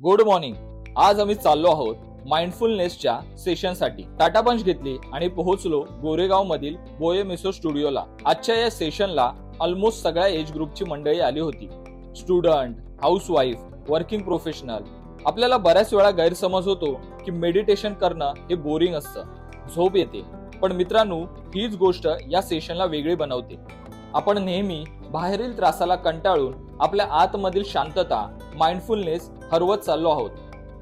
Good morning. आज आम्ही चाललो आहोत माइंडफुलनेसच्या सेशनसाठी. टाटा पंच घेतली आणि पोहोचलो गोरेगाव मधील बोये मेसो स्टुडिओला. आजच्या या सेशनला ऑलमोस्ट सगळ्या एज ग्रुपची मंडळी आली होती. Student, housewife, working professional. आपल्याला बऱ्याच वेळा गैरसमज होतो की मेडिटेशन करणं हे बोरिंग असतं, झोप येते. पण मित्रांनो, हीच गोष्ट या सेशनला वेगळी बनवते. आपण नेहमी बाहेरील त्रासाला कंटाळून आपल्या आतमधील शांतता, माइंडफुलनेस हरवत चाललो आहोत.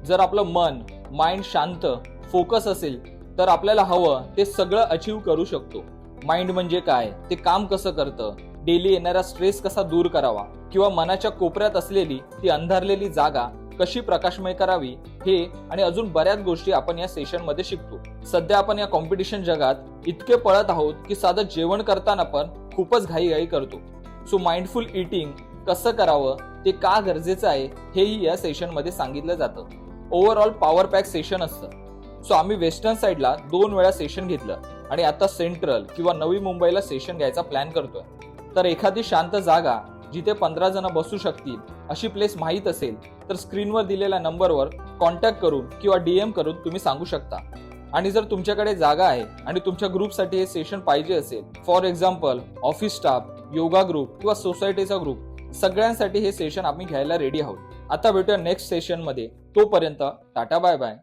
जर आपलं मन, माइंड शांत, फोकस असेल तर आपल्याला हवं ते सगळं अचीव करू शकतो. माइंड म्हणजे काय, ते काम कसं करतं, डेली येणारा स्ट्रेस कसा दूर करावा किंवा मनाच्या कोपऱ्यात असलेली ती अंधारलेली जागा कशी प्रकाशमय करावी, हे आणि अजून बऱ्याच गोष्टी आपण या सेशन मध्ये शिकतो. सध्या आपण या कॉम्पिटिशन जगात इतके पळत आहोत की साधं जेवण करताना पण खूपच घाईघाई करतो. सो माइंडफुल ईटिंग कसं करावं, ते का गरजेचं आहे, हेही या सेशन मध्ये सांगितलं जातं. ओव्हरऑल पॉवर पॅक सेशन असतं. सो आम्ही वेस्टर्न साइडला 2 वेळा सेशन घेतलं आणि आता सेंट्रल किंवा नवी मुंबईला सेशन घ्यायचा प्लॅन करतोय. तर एखादी शांत जागा जिथे 15 जण बसू शकतील अशी प्लेस माहीत असेल तर स्क्रीनवर दिलेल्या नंबरवर कॉन्टॅक्ट करून किंवा DM करून तुम्ही सांगू शकता. आणि जर तुमच्याकडे जागा आहे आणि तुमच्या ग्रुपसाठी हे सेशन पाहिजे असेल, for example office staff, yoga group किंवा सोसायटीचा ग्रुप, सगळ्यांसाठी हे सेशन आम्ही घ्यायला रेडी आहोत. आता भेटूया नेक्स्ट सेशन मध्ये. तोपर्यंत टाटा बाय बाय.